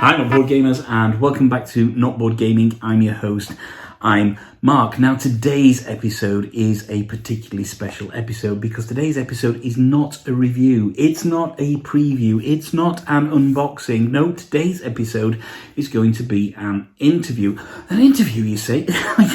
Hi, Not Board Gamers, and welcome back to Not Board Gaming. I'm your host. I'm Mark. Now, today's episode is a particularly special episode because today's episode is not a review. It's not a preview. It's not an unboxing. No, today's episode is going to be an interview. An interview, you say?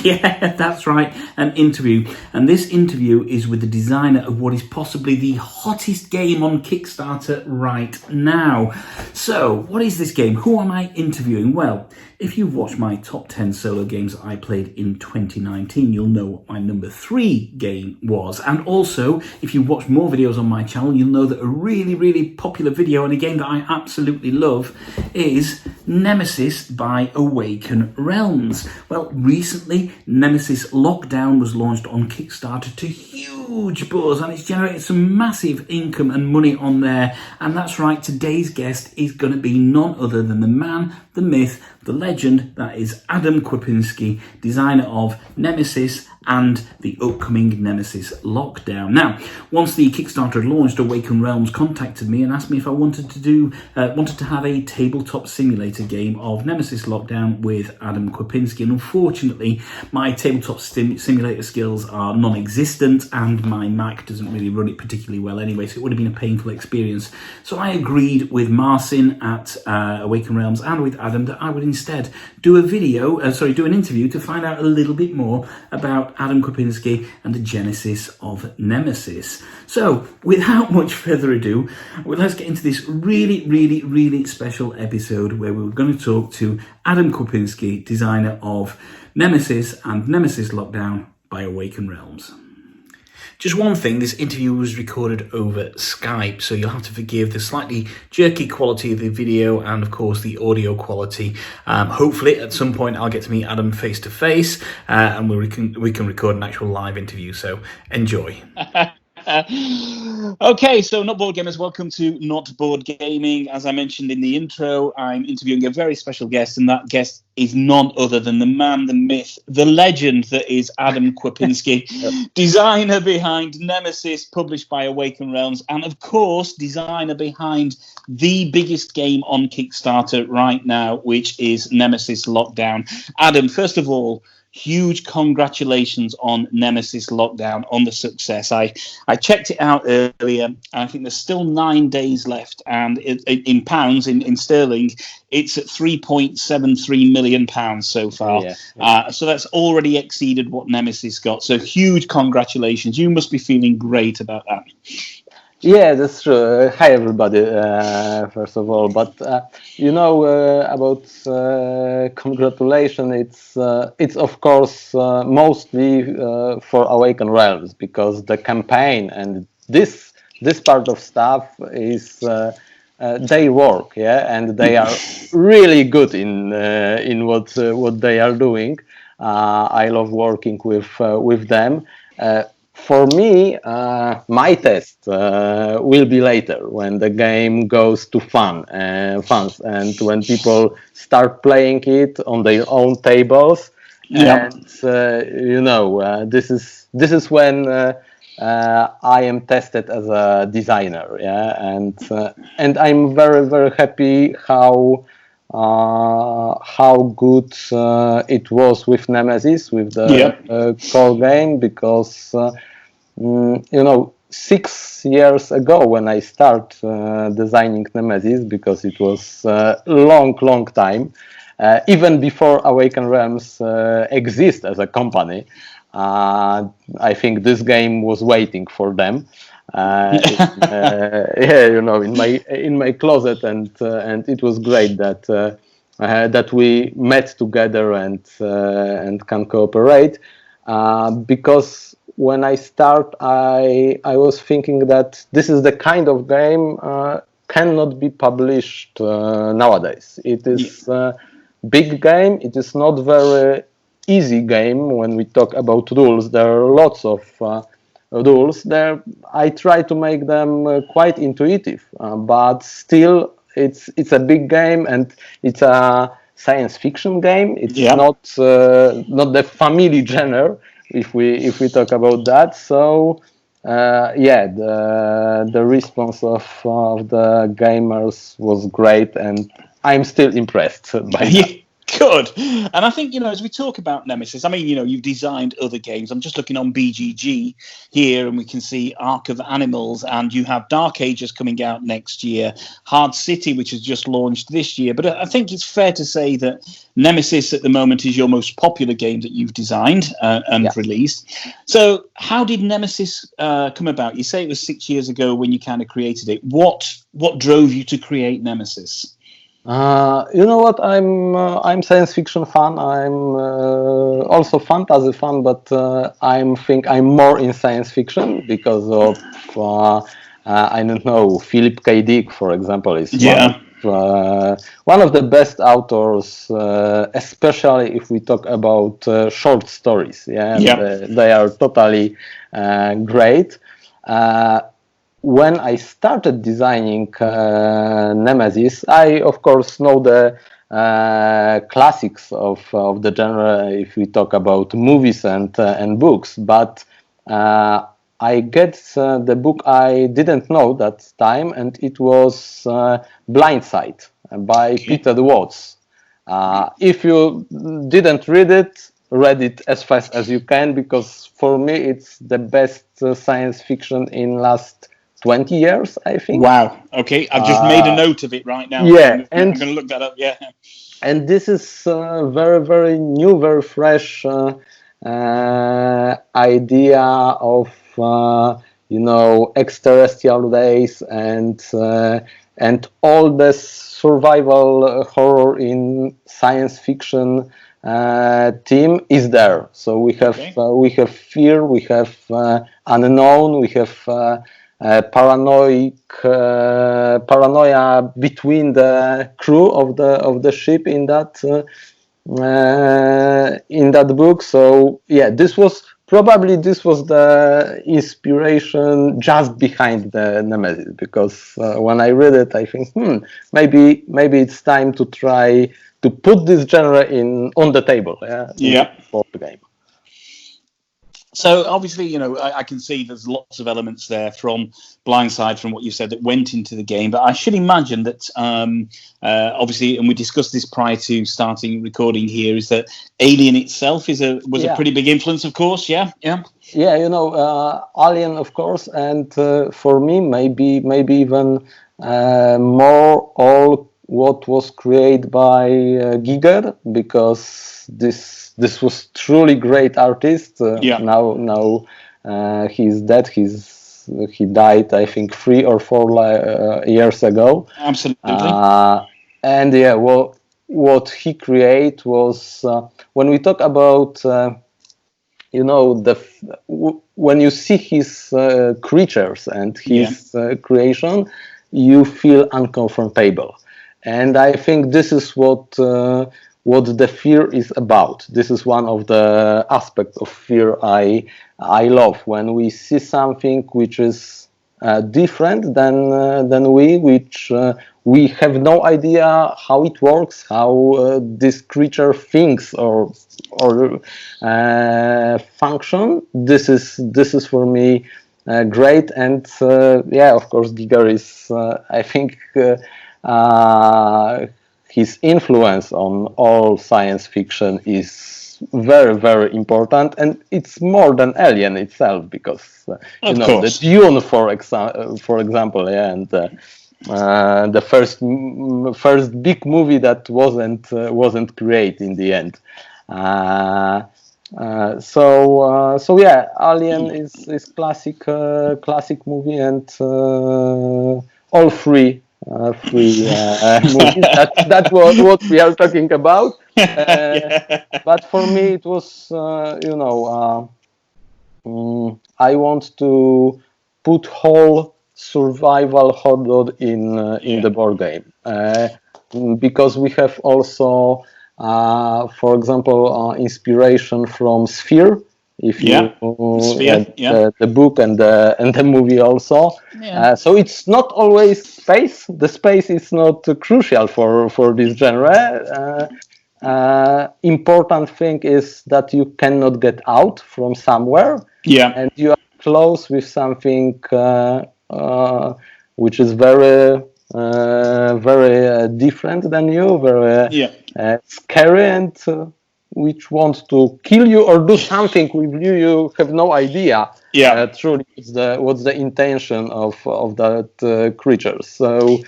Yeah, that's right, an interview. And this interview is with the designer of what is possibly the hottest game on Kickstarter right now. So, what is this game? Who am I interviewing? Well, if you've watched my top 10 solo games that I played in 2019, you'll know what my number 3 game was. And also, if you watch more videos on my channel, you'll know that a really popular video and a game that I absolutely love is Nemesis by Awaken Realms. Well, recently, Nemesis Lockdown was launched on Kickstarter to huge buzz, and it's generated some massive income and money on there. And that's right, today's guest is going to be none other than the man, the myth, the legend, that is Adam Kwapinski, designer of Nemesis and the upcoming Nemesis Lockdown. Now, once the Kickstarter had launched, Awaken Realms contacted me and asked me if I wanted to have a tabletop simulator game of Nemesis Lockdown with Adam Kwapinski. And unfortunately, my tabletop simulator skills are non-existent, and my Mac doesn't really run it particularly well anyway, so it would have been a painful experience. So I agreed with Marcin at Awaken Realms and with Adam that I would instead do an interview to find out a little bit more about Adam Kwapinski and the genesis of Nemesis. So, without much further ado, let's get into this really special episode where we're going to talk to Adam Kwapinski, designer of Nemesis and Nemesis Lockdown by Awaken Realms. Just one thing, this interview was recorded over Skype, so you'll have to forgive the slightly jerky quality of the video and, of course, the audio quality. Hopefully, at some point, I'll get to meet Adam face-to-face, and we can record an actual live interview, so enjoy. Okay, so Not Board Gamers, welcome to Not Board Gaming. As I mentioned in the intro, I'm interviewing a very special guest, and that guest is none other than the man, the myth, the legend that is Adam Kwapinski, designer behind Nemesis, published by Awaken Realms, and of course, designer behind the biggest game on Kickstarter right now, which is Nemesis Lockdown. Adam, first of all, huge congratulations on Nemesis Lockdown, on the success. I checked it out earlier, and I think there's still 9 days left, and in pounds, in sterling, it's at £3.73 million so far. So that's already exceeded what Nemesis got. So huge congratulations. You must be feeling great about that. Yeah, that's true. Hi, everybody, first of all. But, about congratulations, it's of course, mostly for Awaken Realms, because the campaign and this part of stuff is their work, and they are really good in what they are doing. I love working with them. For me, my test will be later, when the game goes to fans, and when people start playing it on their own tables. And this is when I am tested as a designer. And I'm very happy how good it was with Nemesis, with the core game, because 6 years ago, when I started designing Nemesis, because it was a long time, even before Awaken Realms exist as a company, I think this game was waiting for them. In my closet, and it was great that we met together and can cooperate, because when I start, I was thinking that this is the kind of game cannot be published nowadays. It is a big game. It is not very easy game when we talk about rules. There are lots of rules there. I try to make them quite intuitive, but still it's a big game, and it's a science fiction game. It's not the family genre, if we talk about that. So the response of the gamers was great, and I'm still impressed by Yeah, that. good. And I think, as we talk about Nemesis, I mean, you've designed other games. I'm just looking on BGG here, and we can see Ark of Animals, and you have Dark Ages coming out next year, Hard City, which has just launched this year. But I think it's fair to say that Nemesis at the moment is your most popular game that you've designed and released. So how did Nemesis come about? You say it was 6 years ago when you kind of created it. What drove you to create Nemesis? You know what? I'm science fiction fan. I'm also fantasy fan, but I'm more in science fiction because of I don't know, Philip K. Dick, for example, is one of the best authors, especially if we talk about short stories. They are totally great. When I started designing Nemesis, I of course know the classics of the genre if we talk about movies and books, but I get the book I didn't know that time, and it was Blindside by Peter Watts. If you didn't read it as fast as you can, because for me it's the best science fiction in last 20 years, I think. Wow. Okay. I've just made a note of it right now. Yeah. I'm going to look that up. Yeah. And this is very, very new, very fresh idea of, extraterrestrial race and all the survival horror in science fiction theme is there. So we have fear, we have unknown, we have paranoia between the crew of the ship in that book. So yeah, this was the inspiration just behind the Nemesis, because when I read it, I think maybe it's time to try to put this genre on the table. For the game. So obviously, I can see there's lots of elements there from Blindside, from what you said, that went into the game. But I should imagine that, obviously, and we discussed this prior to starting recording here, is that Alien itself was a pretty big influence, of course. Yeah. Alien, of course, and for me, maybe even more all what was created by Giger, because this was truly great artist. Now he's dead. He died, I think, 3 or 4 years ago. Absolutely. And what he created was when we talk about when you see his creatures and his creation, you feel uncomfortable, and I think this is what the fear is about. This is one of the aspects of fear I love, when we see something which is different than which we have no idea how it works, how this creature thinks or function. This is for me great, and of course Giger is I think his influence on all science fiction is very, very important, and it's more than Alien itself, because the Dune, for example, and the first big movie that wasn't created in the end. Alien is classic movie, and all three movies. That was what we are talking about. But for me, it was I want to put whole survival horror in the board game, because we have also, for example, inspiration from Sphere. If you the book and the movie also, so it's not always space. The space is not crucial for this genre. Important thing is that you cannot get out from somewhere, and you are close with something which is very very different than you, very Yeah. scary, and which want to kill you or do something with you. You have no idea. Yeah. Truly, what's the intention of that creature. So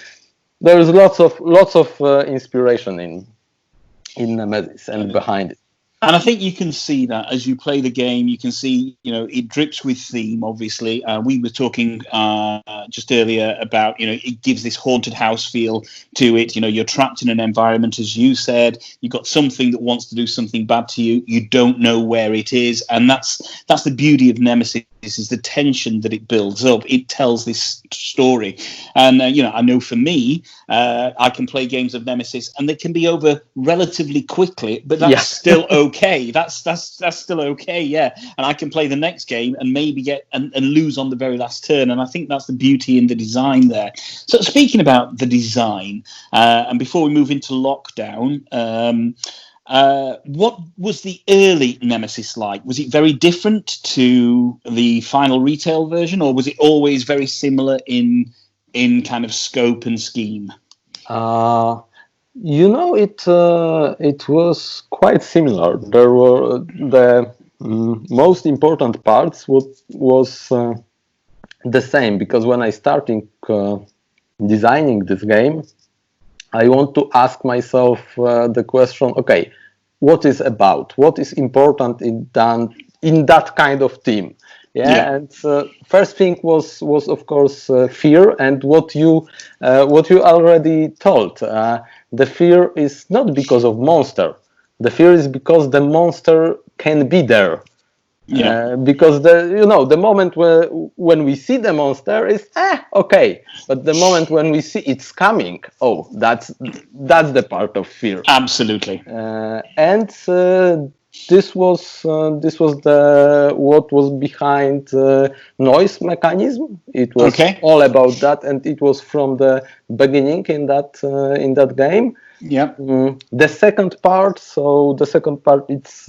there is lots of inspiration in Nemesis and behind it. And I think you can see that as you play the game. You can see, it drips with theme. Obviously, we were talking just earlier about, it gives this haunted house feel to it. You're trapped in an environment, as you said. You've got something that wants to do something bad to you. You don't know where it is, and that's the beauty of Nemesis. Is the tension that it builds up. It tells this story, and I know for me, I can play games of Nemesis, and they can be over relatively quickly, but that's still okay. That's still okay, yeah. And I can play the next game and maybe get and lose on the very last turn, and I think that's the beauty in the design there. So speaking about the design, and before we move into lockdown. What was the early Nemesis like? Was it very different to the final retail version, or was it always very similar in kind of scope and scheme? It was quite similar. There were the most important parts was the same, because when I started designing this game, I want to ask myself the question: okay, what is important in that kind of team? Yeah. And first thing was of course fear, and what you already told. The fear is not because of monster. The fear is because the monster can be there. Because the moment when we see the monster is okay, but the moment when we see it's coming, that's the part of fear. Absolutely. And this was the what was behind noise mechanism. It was all about that, and it was from the beginning in that game. Yeah. The second part it's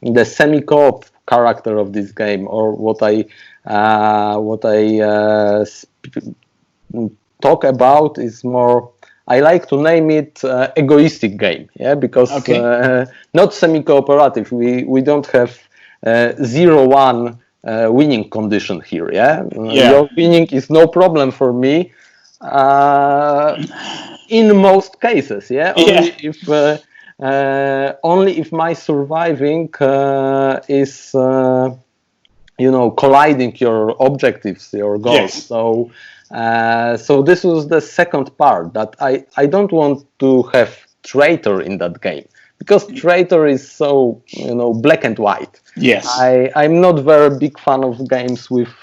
the semi-co-op character of this game, or what I talk about is more. I like to name it egoistic game, because not semi-cooperative. We don't have 0-1 winning condition here. Your winning is no problem for me. In most cases, only if my surviving is colliding your objectives, your goals. So this was the second part, that I don't want to have traitor in that game, because traitor is so black and white. Yes. I'm not very big fan of games with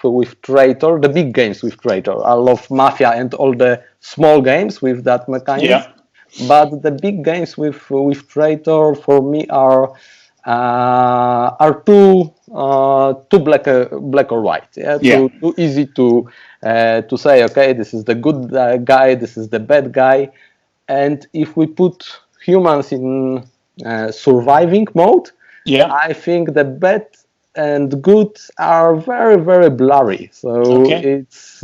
traitor, the big games with traitor. I love Mafia and all the small games with that mechanism. But the big games with traitor for me are too black or white. Too easy to say, okay, this is the good guy, this is the bad guy. And if we put humans in surviving mode, I think the bad and good are very, very blurry. So it's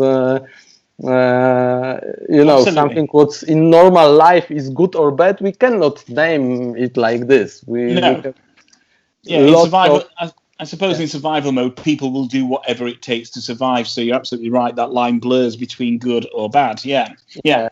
something what's in normal life is good or bad. We cannot name it like this. In survival, I suppose in survival mode, people will do whatever it takes to survive. So you're absolutely right. That line blurs between good or bad. Yeah.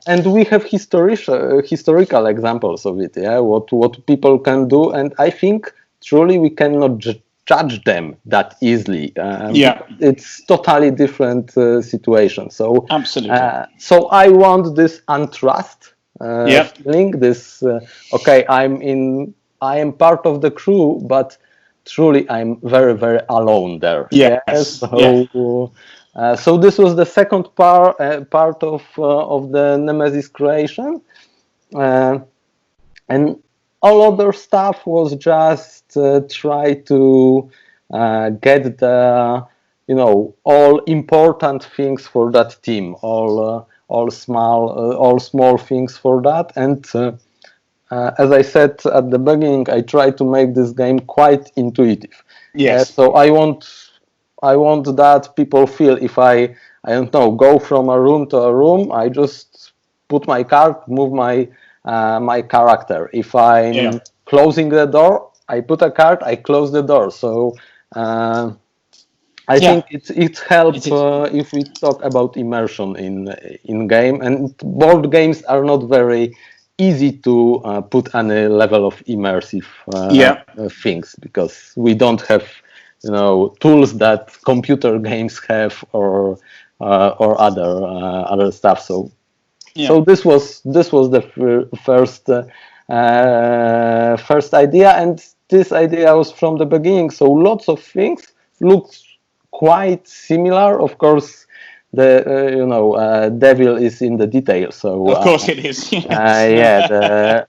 And we have historical examples of it. What people can do, and I think truly we cannot judge them that easily. It's totally different situation. So absolutely. So I want this untrust feeling. This I am part of the crew, but truly I'm very, very alone there. So this was the second part of the Nemesis creation, and all other stuff was just try to get the all important things for that team, all small things for that. And as I said at the beginning, I try to make this game quite intuitive. So I want that people feel, if I I don't know, go from a room to a room. I just put my card, move my character. If I'm closing the door, I put a card, I close the door. So I think it helps if we talk about immersion in game, and board games are not very easy to put any level of immersive things, because we don't have tools that computer games have, or other stuff. So this was the first idea, and this idea was from the beginning. So lots of things looked quite similar. Of course, the devil is in the details. So of course it is. Yes.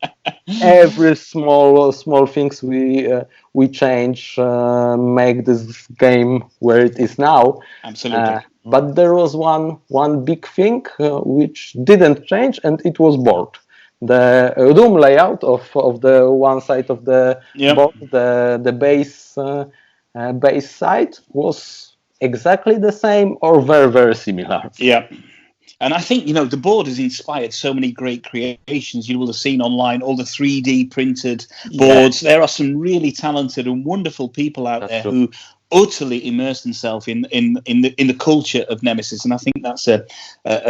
Every small things we change, make this game where it is now. Absolutely. But there was one big thing which didn't change, and it was board. The room layout of the one side of the board, the base side was exactly the same, or very similar. Yeah. And I think, the board has inspired so many great creations. You will have seen online all the 3D printed boards. There are some really talented and wonderful people out there who utterly immerse themselves in the culture of Nemesis. And I think that's a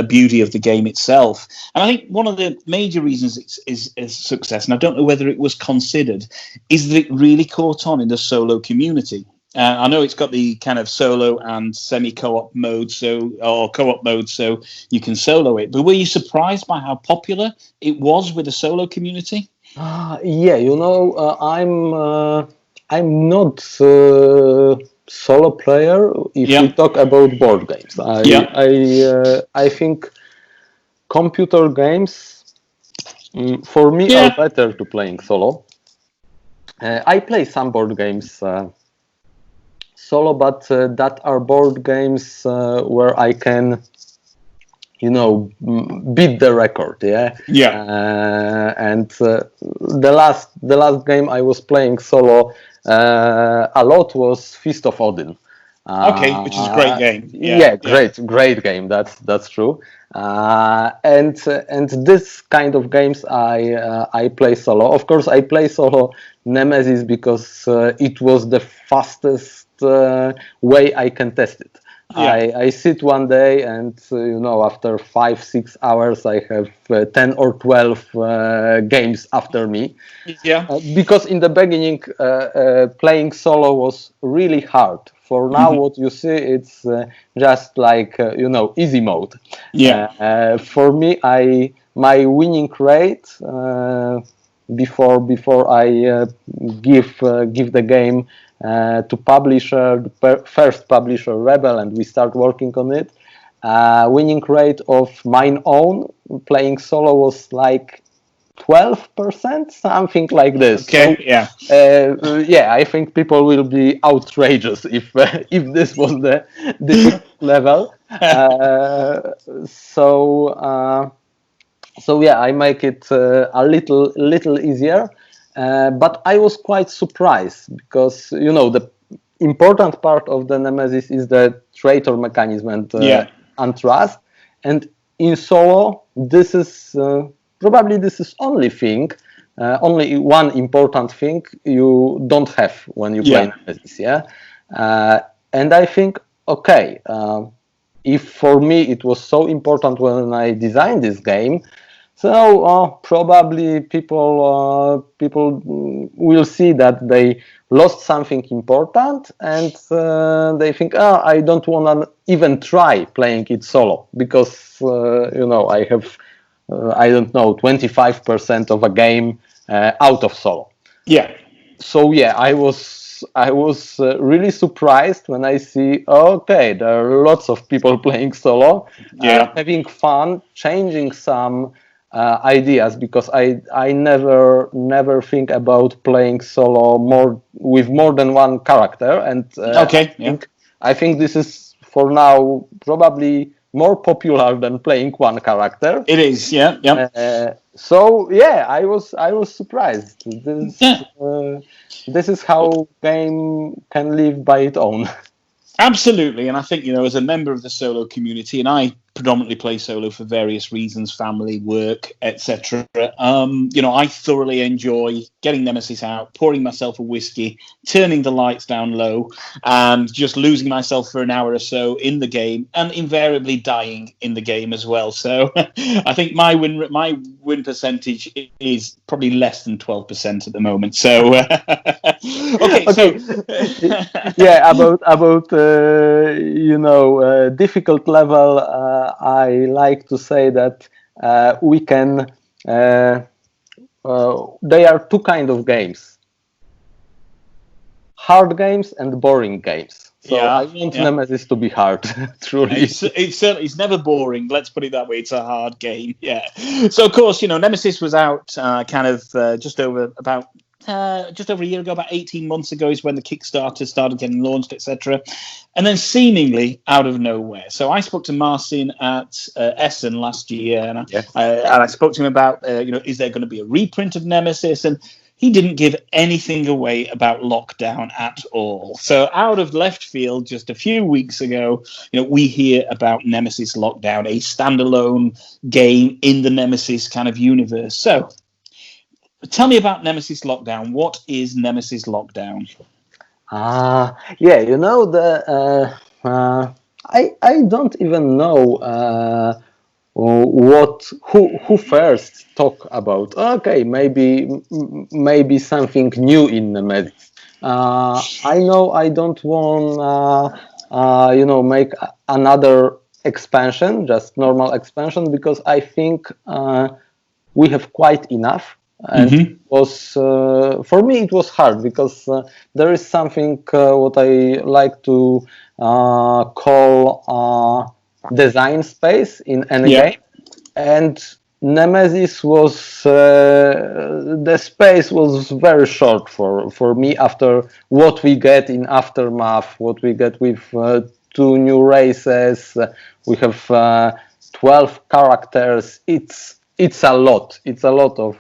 beauty of the game itself. And I think one of the major reasons it's a success, and I don't know whether it was considered, is that it really caught on in the solo community. I know it's got the kind of solo and semi-co-op mode, or co-op mode, so you can solo it. But were you surprised by how popular it was with the solo community? Yeah, I'm not a solo player if we talk about board games. I think computer games for me are better to playing solo. I play some board games solo, but that are board games where I can, beat the record. And the last game I was playing solo a lot was Fist of Odin. Which is a great game. Great game. That's true. And this kind of games I play solo. Of course, I play solo Nemesis because it was the fastest way I can test it. I sit one day, and after 5-6 hours I have 10 or 12 games after me. Because in the beginning playing solo was really hard. For now, what you see, it's just like easy mode. For me, my winning rate before I give the game to publisher, the first publisher, Rebel, and we start working on it. Winning rate of mine own playing solo was like 12%, something like this. I think people will be outrageous if this was the level. I make it a little easier. But I was quite surprised, because the important part of the Nemesis is the traitor mechanism and trust. And in solo, this is probably only one important thing you don't have when you play Nemesis. And I think, if for me it was so important when I designed this game, so probably people will see that they lost something important, and they think, I don't want to even try playing it solo, because I have 25% of a game out of solo. So I was really surprised when I see, there are lots of people playing solo, having fun, changing some ideas, because I never think about playing solo with more than one character, and I think this is for now probably more popular than playing one character. It is, I was surprised. This is how game can live by its own. Absolutely, and I think, as a member of the solo community, and I predominantly play solo for various reasons, family, work, etc. I thoroughly enjoy getting Nemesis out, pouring myself a whiskey, turning the lights down low, and just losing myself for an hour or so in the game, and invariably dying in the game as well. So I think my win percentage is probably less than 12% at the moment. So okay, Okay. Yeah, about difficult level. I like to say that we can. They are two kind of games: hard games and boring games. So I want Nemesis to be hard, truly. It's never boring. Let's put it that way. It's a hard game. Yeah. So of course, Nemesis was out just over a year ago, about 18 months ago is when the Kickstarter started getting launched, etc. And then seemingly out of nowhere. So I spoke to Marcin at Essen last year, and I spoke to him about, is there going to be a reprint of Nemesis? And he didn't give anything away about Lockdown at all. So out of left field, just a few weeks ago, we hear about Nemesis Lockdown, a standalone game in the Nemesis kind of universe. So tell me about Nemesis Lockdown. What is Nemesis Lockdown? I don't even know who first talk about. Okay, maybe something new in Nemesis. I know I don't want make another expansion, just normal expansion, because I think we have quite enough. And it was for me it was hard because there is something what I like to call design space in any game, and Nemesis was the space was very short for me after what we get in Aftermath, what we get with 2 new races. We have 12 characters. It's a lot. It's a lot of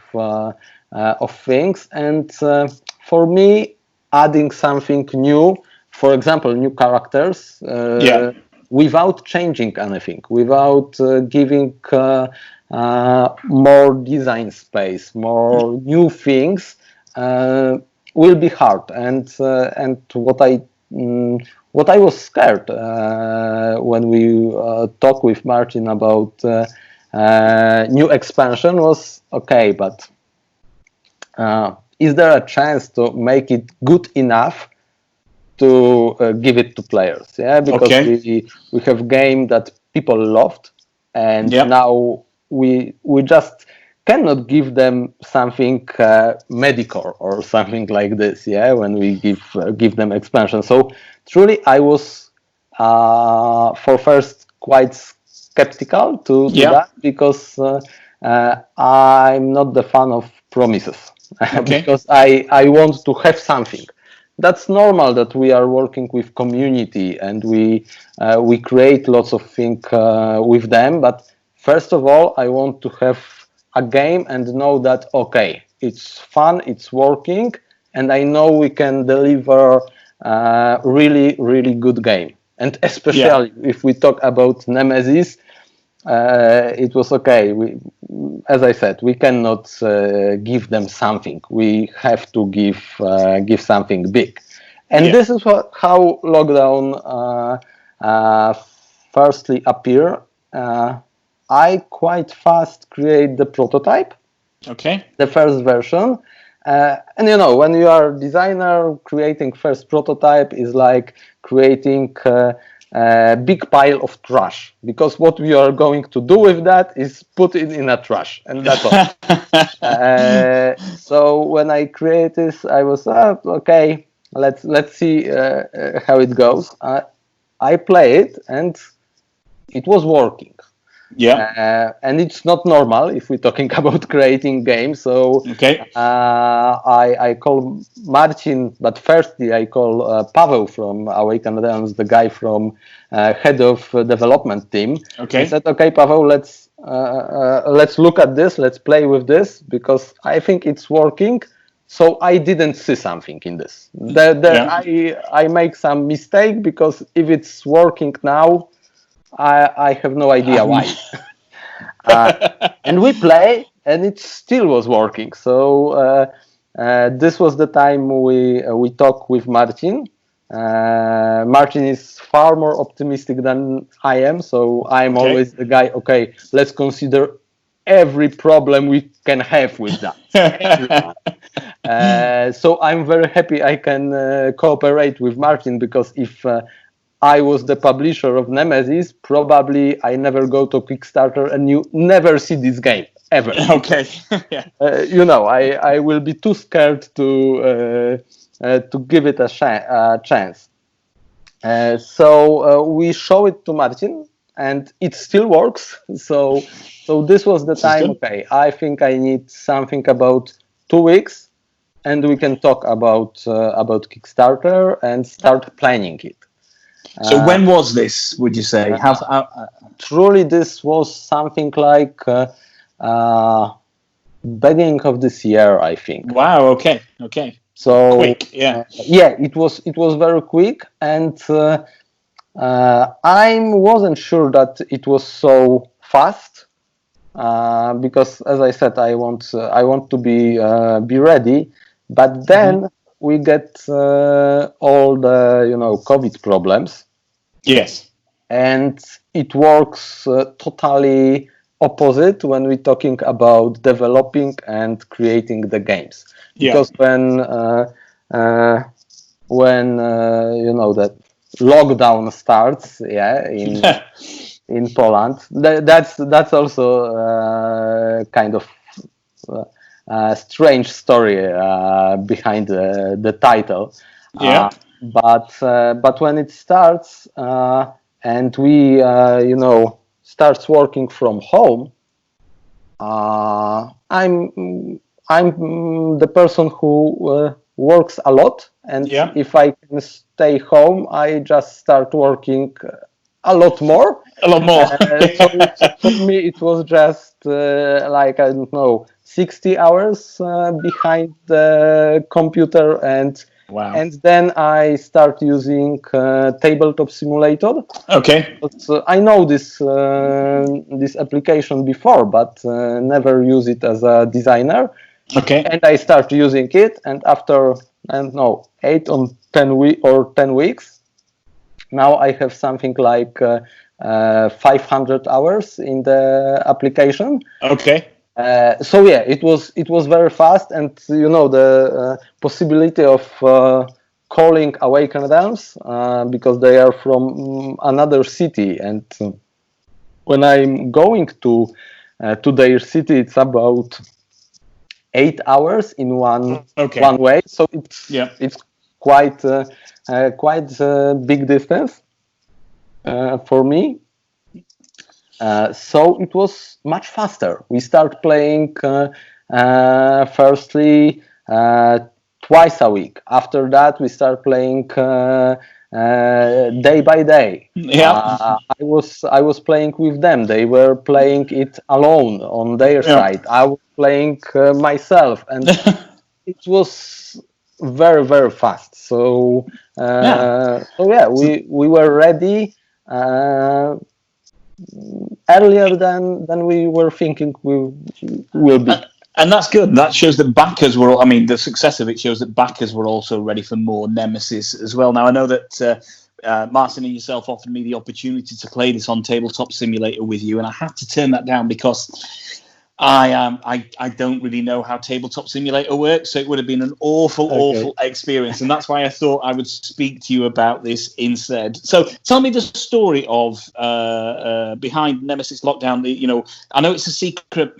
things, and for me, adding something new, for example, new characters, without changing anything, without giving more design space, more new things, will be hard. And what I was scared when we talked with Martin about new expansion was, okay, but is there a chance to make it good enough to give it to players? Because we have game that people loved, and now we just cannot give them something medical or something like this. When we give them expansion. So truly, I was for first quite skeptical to that, because I'm not the fan of promises. Because I want to have something. That's normal that we are working with community and we create lots of things with them. But first of all, I want to have a game and know that, okay, it's fun, it's working, and I know we can deliver really, really good game. And especially if we talk about Nemesis, it was okay. As I said, we cannot give them something. We have to give something big, and this is how Lockdown firstly appear. I quite fast create the prototype. The first version. And when you are a designer, creating first prototype is like creating a big pile of trash, because what we are going to do with that is put it in a trash, and that's all. So when I create this, I was okay. Let's see how it goes. I play it, and it was working. And it's not normal if we're talking about creating games. So I call Marcin, but firstly I call Paweł from Awaken Realms, the guy from head of development team. I said, okay, Paweł, let's look at this, let's play with this, because I think it's working. So I didn't see something in this. I make some mistake, because if it's working now, I have no idea why. And we play, and it still was working. So this was the time we talked with Martin. Martin is far more optimistic than I am, so I'm always the guy. Okay, let's consider every problem we can have with that. So I'm very happy I can cooperate with Martin, because if I was the publisher of Nemesis, probably I never go to Kickstarter and you never see this game ever. Okay. Yeah. I will be too scared to give it a chance. So we show it to Martin, and it still works. So this was the time. Okay, I think I need something about 2 weeks, and we can talk about Kickstarter and start planning it. So when was this, would you say? Truly, this was something like beginning of this year, I think. Wow. Okay. So quick. Yeah. It was very quick, and I wasn't sure that it was so fast, because, as I said, I want to be ready. But then we get all the COVID problems. Yes. And it works totally opposite when we're talking about developing and creating the games. Because when that lockdown starts, in Poland, that's also kind of strange story behind the title. But when it starts and we starts working from home, I'm the person who works a lot, and if I can stay home, I just start working a lot more. So for me, it was just like, I don't know, 60 hours behind the computer, and then I start using Tabletop Simulator. Okay. But, I know this application before, but never use it as a designer. Okay. And I start using it, and after 8 or 10 weeks, now I have something like 500 hours in the application. Okay. It was very fast, and the possibility of calling Awaken Realms, because they are from another city, and when I'm going to their city, it's about 8 hours in one way. So it's quite big distance for me. So it was much faster. We start playing firstly twice a week. After that, we start playing day by day. I was playing with them. They were playing it alone on their side. I was playing myself, and it was very, very fast. So we were ready earlier than we were thinking we will be. And that's good. That shows that backers were. The success of it shows that backers were also ready for more Nemesis as well. Now I know that Martin and yourself offered me the opportunity to play this on Tabletop Simulator with you, and I had to turn that down because I don't really know how Tabletop Simulator works, so it would have been an awful experience, and that's why I thought I would speak to you about this instead. So tell me the story of behind Nemesis Lockdown. I know it's a secret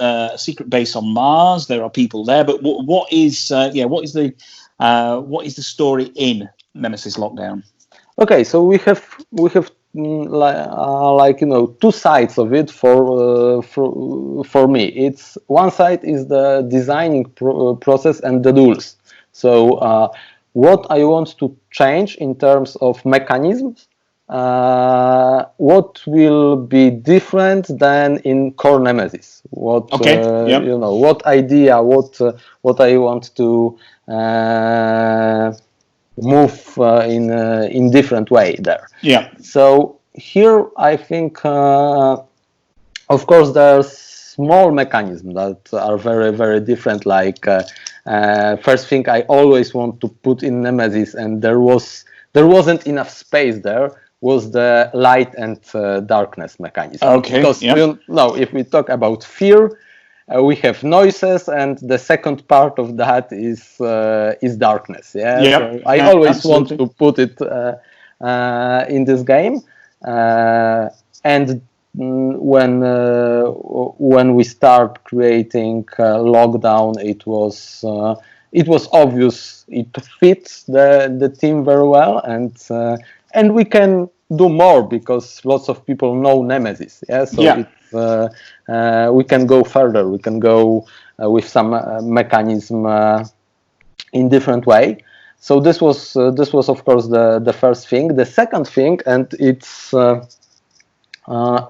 base on Mars. There are people there, but what is the story in Nemesis Lockdown? Okay, so we have two sides of it for me. It's one side is the designing process and the rules. So what I want to change in terms of mechanisms what will be different than in core Nemesis? What what idea? What I want to move in different way there. Yeah. So here I think, of course, there's small mechanisms that are very, very different. Like first thing I always want to put in Nemesis, and there wasn't enough space there, was the light and darkness mechanism. Okay. Because if we talk about fear, we have noises, and the second part of that is darkness. Yeah. Yep. So I always Absolutely. want to put it in this game, and when we start creating Lockdown, it was obvious it fits the team very well, and we can do more because lots of people know Nemesis. Yeah, so we can go further. We can go with some mechanism in different way. So this was of course the first thing. The second thing, and it's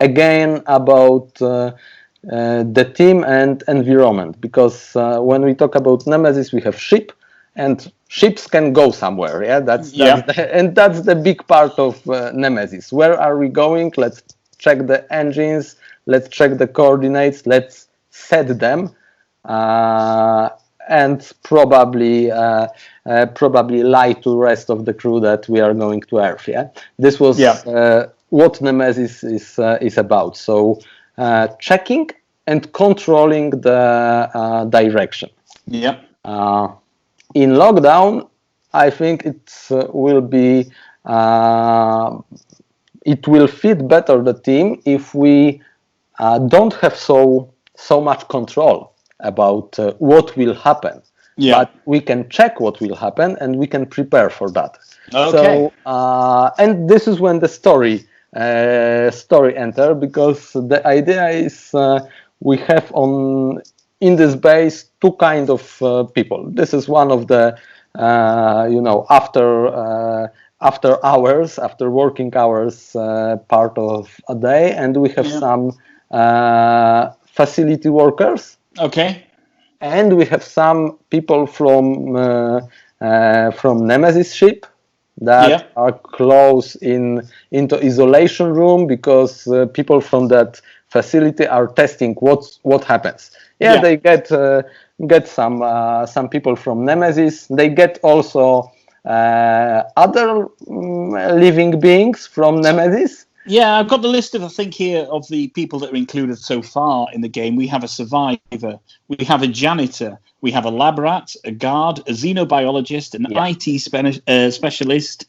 again about the team and environment, because when we talk about Nemesis, we have ship, and ships can go somewhere. Yeah, that's the big part of Nemesis. Where are we going? Let's check the engines. Let's check the coordinates. Let's set them, and probably lie to the rest of the crew that we are going to Earth. Yeah, this was what Nemesis is about. So checking and controlling the direction. Yeah. In Lockdown, I think it will be it will fit better the team if we don't have so much control about what will happen. But we can check what will happen, and we can prepare for that. Okay. So and this is when the story enter, because the idea is we have in this base two kind of people. This is one of the after working hours part of a day, and we have some facility workers. Okay. And we have some people from Nemesis ship that are close into isolation room, because people from that facility are testing what happens. They get some people from Nemesis. They get also other living beings from Nemesis. Yeah, I've got the list of, I think, here of the people that are included so far in the game. We have a survivor, we have a janitor, we have a lab rat, a guard, a xenobiologist, an IT specialist.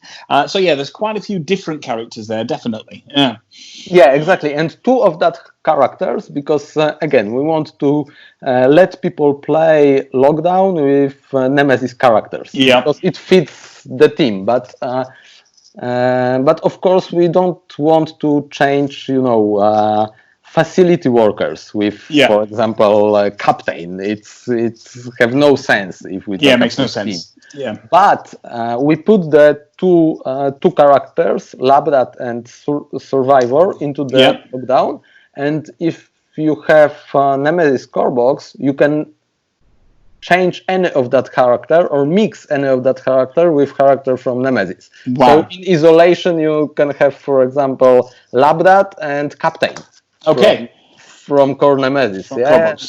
So there's quite a few different characters there, definitely. Yeah, exactly. And two of that characters, because again, we want to let people play Lockdown with Nemesis characters. Yeah. Because it fits the team, but of course we don't want to change, facility workers with, for example, captain. It's have no sense if we. It makes no sense. Yeah. But we put the two characters, Labrat and Survivor, into the Lockdown, and if you have Nemesis core box, you can change any of that character or mix any of that character with character from Nemesis. Wow. So in isolation, you can have, for example, Labrat and Captain. Okay. From core Nemesis.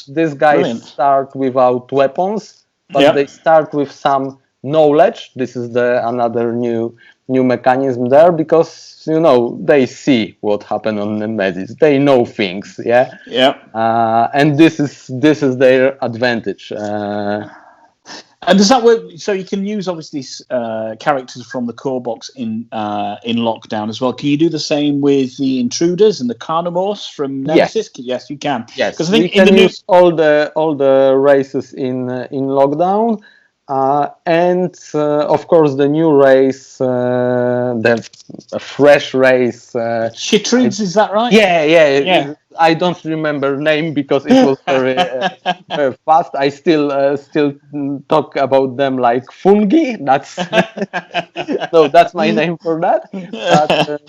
These guys start without weapons, but they start with some knowledge. This is another new mechanism there, because they see what happened on Nemesis. They know things. And this is their advantage. And does that work? So you can use obviously characters from the core box in Lockdown as well. Can you do the same with the intruders and the carnivores from Nemesis? Yes, you can. Yes, because I think we can use all the races in Lockdown. And of course the new race, the fresh race. Chitrids, is that right? Yeah. I don't remember name because it was very fast. I still talk about them like fungi. That's no, that's my name for that. But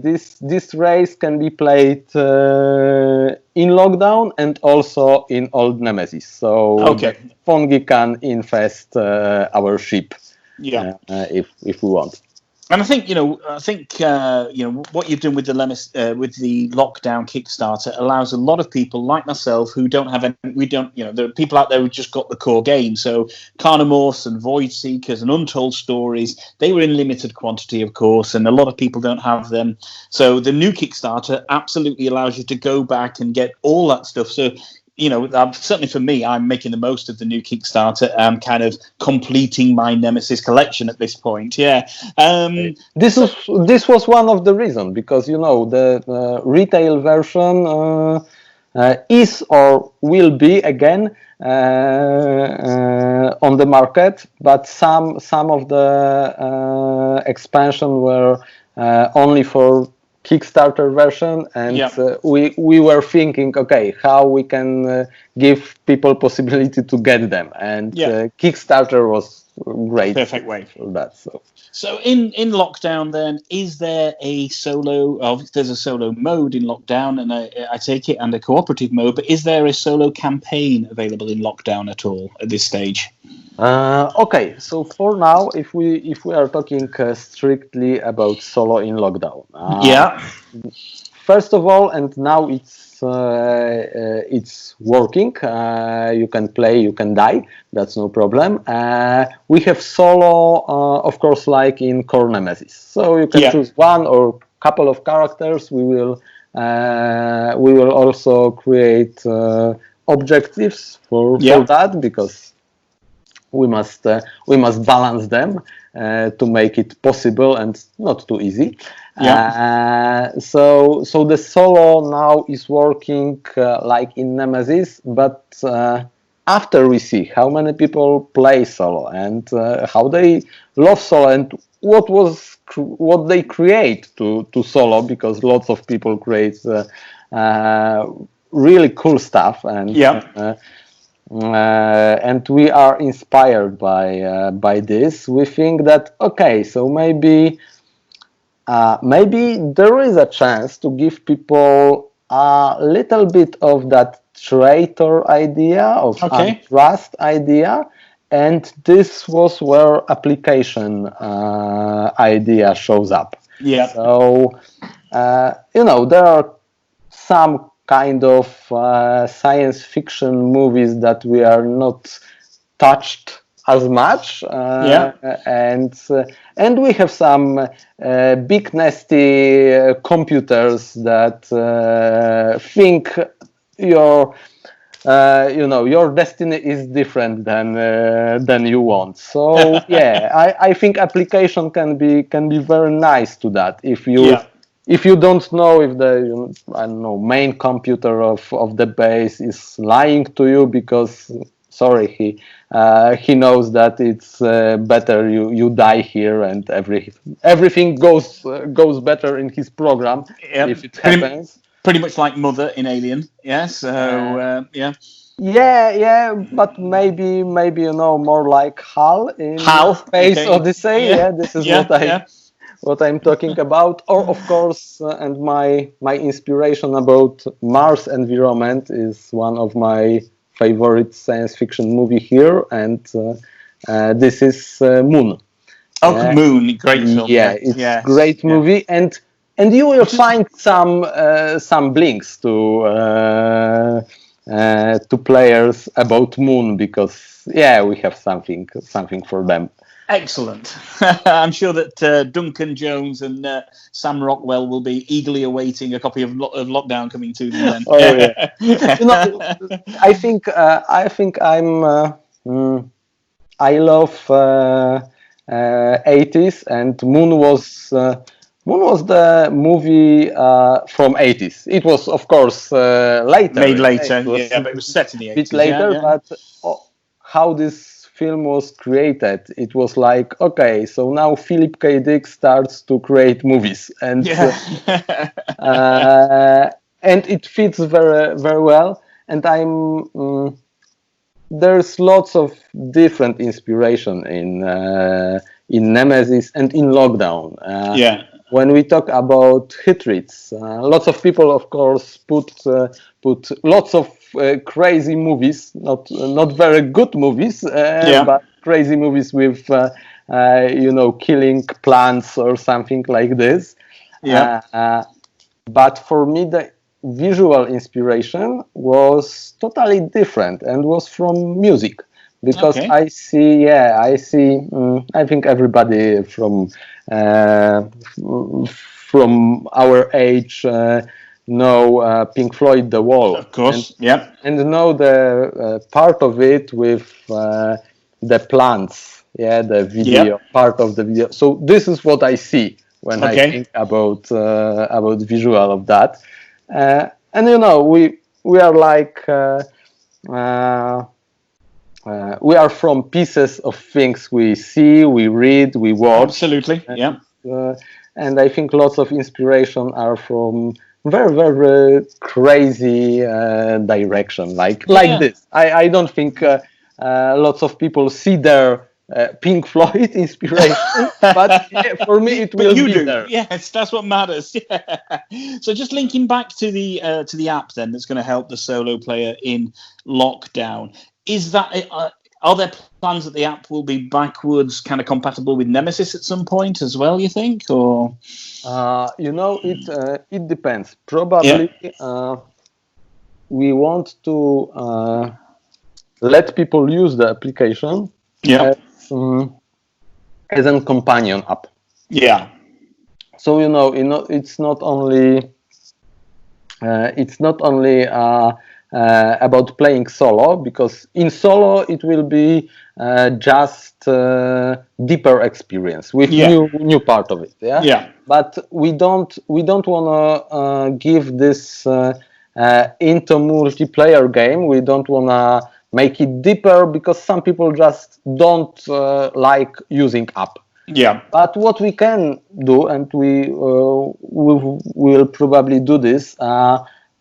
this race can be played in lockdown and also in old Nemesis. So the fungi can infest our ship. If we want. And I think what you've done with the lockdown Kickstarter allows a lot of people like myself who don't have there are people out there who just got the core game. So Carnimorphs and Void Seekers and Untold Stories, they were in limited quantity, of course, and a lot of people don't have them. So the new Kickstarter absolutely allows you to go back and get all that stuff. So certainly for me, I'm making the most of the new Kickstarter. I'm kind of completing my Nemesis collection at this point. Yeah. This was one of the reasons, because the retail version is or will be again on the market, but some of the expansion were only for Kickstarter version, and we were thinking, okay, how we can give people possibility to get them, and Kickstarter was great, perfect way for that. So in lockdown, then, is there a solo? There's a solo mode in lockdown, and I take it, and a cooperative mode. But is there a solo campaign available in lockdown at all at this stage? Okay, so for now, if we are talking strictly about solo in lockdown, first of all, and now it's working. You can play, you can die. That's no problem. We have solo, of course, like in Core Nemesis. So you can choose one or couple of characters. We will also create objectives for that, because we must balance them to make it possible and not too easy. So the solo now is working like in Nemesis, but after we see how many people play solo and how they love solo and what they create to solo, because lots of people create really cool stuff, and and we are inspired by this. We think that, okay, so maybe there is a chance to give people a little bit of that traitor idea, of trust idea, and this was where application idea shows up. So there are some kind of science fiction movies that we are not touched as much, and we have some big nasty computers that think your destiny is different than you want. So I think application can be very nice to that. If you don't know if the main computer of the base is lying to you, because he knows that it's better you die here, and everything goes better in his program if it happens. Pretty much like Mother in Alien, yes. But maybe more like HAL in Space Odyssey. This is what I'm talking about. Or of course, and my inspiration about Mars environment is one of my favorite science fiction movie here, and this is Moon. Moon, great film. It's great movie, and you will find some links to players about Moon, because we have something for them. Excellent. I'm sure that Duncan Jones and Sam Rockwell will be eagerly awaiting a copy of Lockdown coming to them then. I think I love 80s, and Moon was the movie from 80s. It was, of course, later. Made later, but it was set in the 80s. A bit later, but how this film was created. It was like, okay, so now Philip K. Dick starts to create movies, and and it fits very very well. And there's lots of different inspiration in Nemesis and in Lockdown. When we talk about hit rates, lots of people, of course, put lots of crazy movies, not very good movies, but crazy movies with killing plants or something like this. But for me, the visual inspiration was totally different and was from music, because I think everybody from our age know Pink Floyd, The Wall, of course, and know the part of it with the plants, the video part of the video. So this is what I see when I think about visual of that. And we are like we are from pieces of things we see, we read, we watch. Absolutely, and I think lots of inspiration are from very very crazy direction, like this. I don't think lots of people see their Pink Floyd inspiration, but for me it will be there. Yes, that's what matters. So just linking back to the app then, that's going to help the solo player in Lockdown. Is that are there plans that the app will be backwards kind of compatible with Nemesis at some point as well? You think, or it depends. Probably we want to let people use the application. As a companion app. So it's not only about playing solo, because in solo it will be just deeper experience with new part of it. But we don't want to give this into multiplayer game. We don't want to make it deeper, because some people just don't like using app. But what we can do, and we will probably do this,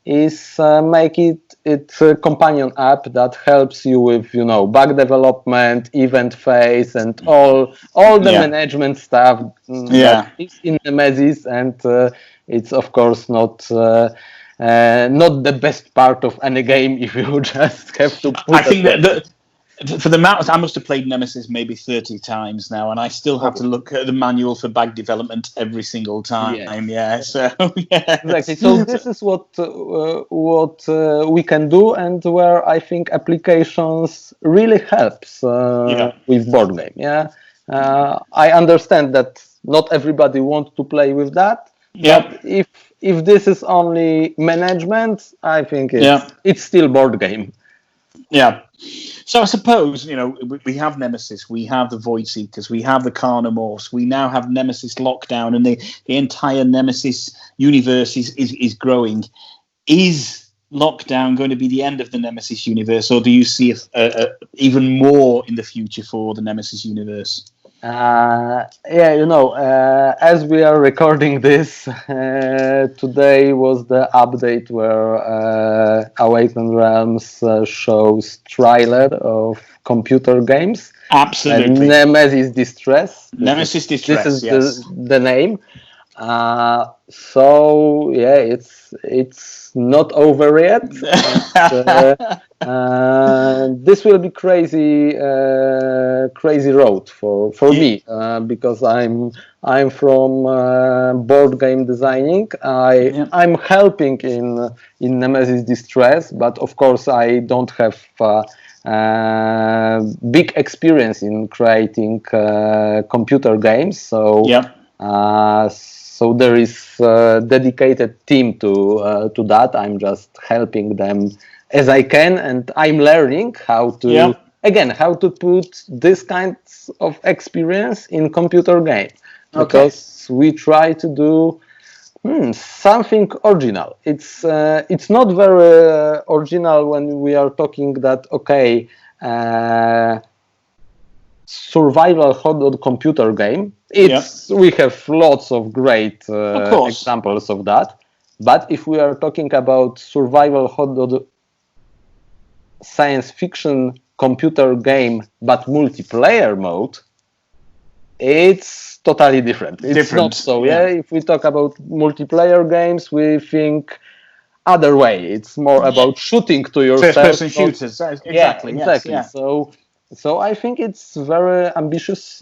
is make it a companion app that helps you with bug development, event phase, and all the management stuff that is in Nemesis. And it's of course not the best part of any game if you just have to put. I think that for the amount, I must have played Nemesis maybe 30 times now, and I still have to look at the manual for bug development every single time. Exactly. So this is what we can do, and where I think applications really helps with board game. I understand that not everybody wants to play with that. But if this is only management, I think it's still board game. So I suppose, we have Nemesis, we have the Void Seekers, we have the Carnomorphs, we now have Nemesis Lockdown, and the entire Nemesis universe is growing. Is Lockdown going to be the end of the Nemesis universe, or do you see even more in the future for the Nemesis universe? As we are recording this, today was the update where Awaken Realms shows trailer of computer games. Absolutely. Nemesis Distress. Nemesis Distress. This is the name. So it's not over yet. This will be crazy road for me, because I'm from board game designing. I'm helping in Nemesis Distress, but of course I don't have big experience in creating computer games. So there is a dedicated team to that. I'm just helping them as I can, and I'm learning how to put this kinds of experience in computer game, because we try to do something original. It's not very original when we are talking that survival hot computer game. We have lots of great examples of that. But if we are talking about survival hot science fiction computer game, but multiplayer mode, it's totally different. It's not so. If we talk about multiplayer games, we think other way. It's more about shooting to yourself. First-person shooters. Exactly. Exactly. Yes, So I think it's very ambitious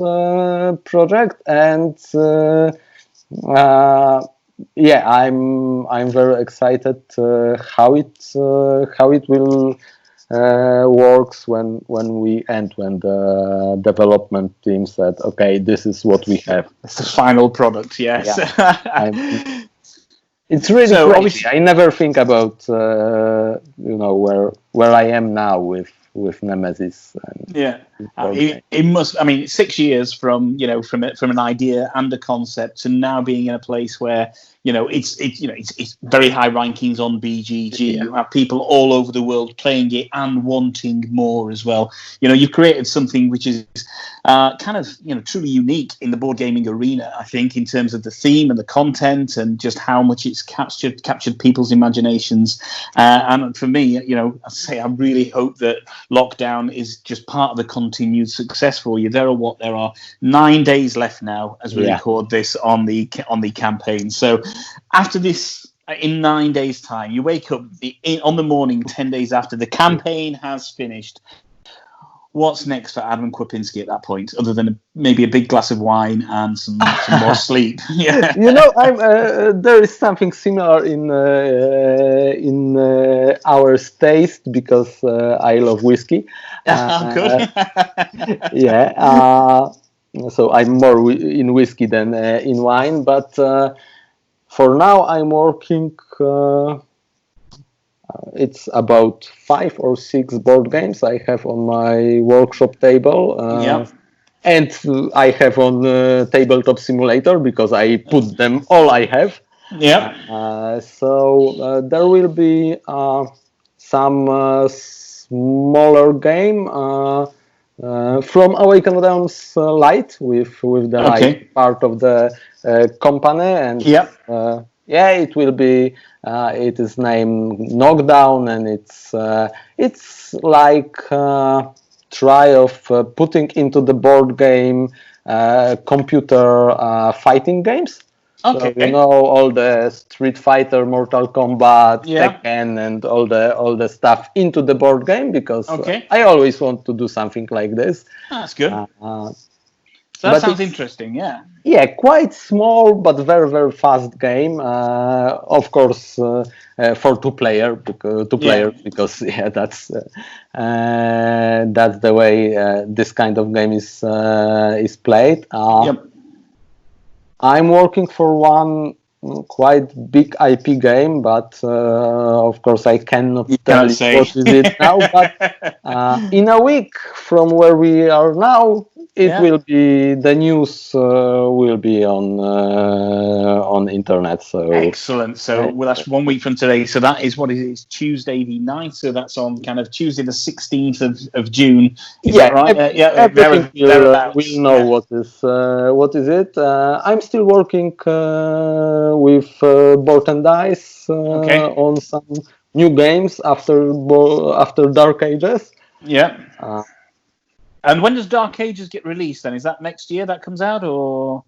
project, and I'm very excited how it will works when the development team said, okay, this is what we have. It's the final product. Yes. Yeah. It's really crazy. I never think about where I am now with Nemesis. It must. I mean, 6 years from an idea and a concept to now being in a place where it's very high rankings on BGG. Yeah. You have people all over the world playing it and wanting more as well. You've created something which is truly unique in the board gaming arena, I think, in terms of the theme and the content and just how much it's captured people's imaginations. And for me, I really hope that lockdown is just part of the continued success for you. There are 9 days left now as we record this on the campaign. So after this, in 9 days' time, you wake up on the morning 10 days after the campaign has finished. What's next for Adam Kwapinski at that point, other than maybe a big glass of wine and some more sleep? Yeah. There is something similar in our taste, because I love whiskey. Good. So I'm more in whiskey than in wine, but for now I'm working. It's about 5 or 6 board games I have on my workshop table, and I have on Tabletop Simulator, because I put them all I have. So there will be some smaller game from Awaken Realms Light with the light part of the company, and it will be. It is named Knockdown, and it's like try of putting into the board game computer fighting games. Okay. So, all the Street Fighter, Mortal Kombat, Tekken, and all the stuff into the board game, because I always want to do something like this. That's good. So that sounds interesting, Yeah, quite small but very, very fast game. Of course, for two players, because that's the way this kind of game is played. I'm working for one quite big IP game, but of course I cannot tell you what is it now. But in a week from where we are now, it will be, the news will be on internet. So excellent. So that's 1 week from today. So that is it's Tuesday the 9th. So that's on kind of Tuesday the 16th of June. Is that right? Everything we'll know what is it. I'm still working with Board and Dice on some new games after Dark Ages. And when does Dark Ages get released then? Is that next year that comes out, or?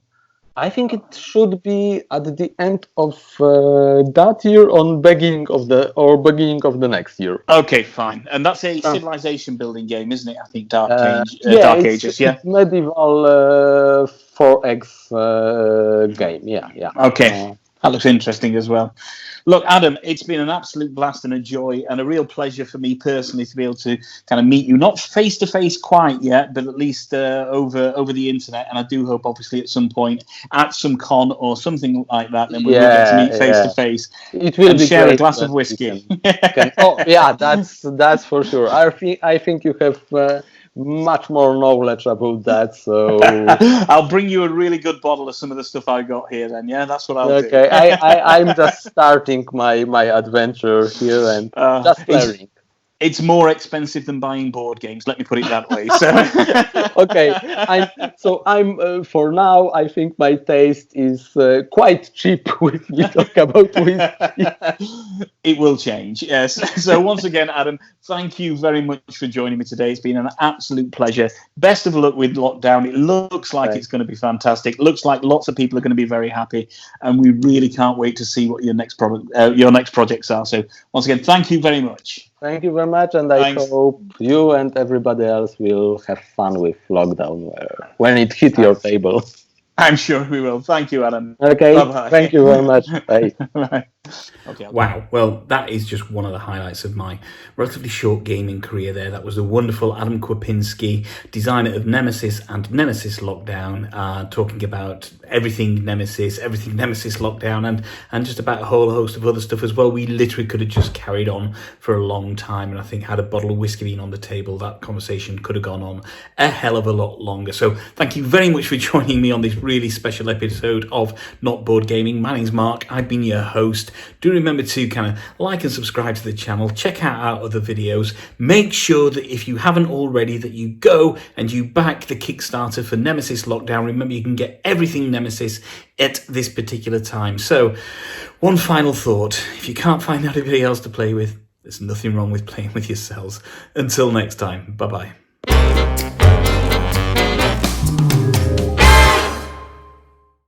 I think it should be at the end of that year, on beginning of the next year. Okay, fine. And that's a civilization building game, isn't it? I think Dark Ages. It's medieval 4X game. Yeah. Okay. That looks interesting as well. Look, Adam, it's been an absolute blast and a joy and a real pleasure for me personally to be able to kind of meet you, not face to face quite yet, but at least over the internet. And I do hope, obviously, at some point at some con or something like that, then we'll get to meet face to face. It will be share a glass of whiskey. That's for sure. I think you have much more knowledge about that, so I'll bring you a really good bottle of some of the stuff I got here then. That's what I'll do. Okay, I'm just starting my adventure here and just learning. It's more expensive than buying board games. Let me put it that way. So Okay, I'm for now. I think my taste is quite cheap with you talk about whiskey. It will change, yes. So once again, Adam, thank you very much for joining me today. It's been an absolute pleasure. Best of luck with lockdown. It looks like it's going to be fantastic. Looks like lots of people are going to be very happy, and we really can't wait to see what your next projects are. So once again, thank you very much. Thank you very much, and I hope you and everybody else will have fun with lockdown when it hit your table. I'm sure we will. Thank you, Adam. Okay, bye-bye. Thank you very much. Bye. Bye. Okay. Wow. Well, that is just one of the highlights of my relatively short gaming career there. That was the wonderful Adam Kwapinski, designer of Nemesis and Nemesis Lockdown, talking about everything Nemesis Lockdown, and just about a whole host of other stuff as well. We literally could have just carried on for a long time, and I think had a bottle of whiskey been on the table, that conversation could have gone on a hell of a lot longer. So thank you very much for joining me on this really special episode of Not Board Gaming. My name's Mark. I've been your host. Do remember to kind of like and subscribe to the channel. Check out our other videos. Make sure that if you haven't already, that you go and you back the Kickstarter for Nemesis Lockdown. Remember, you can get everything Nemesis at this particular time. So one final thought. If you can't find anybody else to play with, there's nothing wrong with playing with yourselves. Until next time. Bye-bye.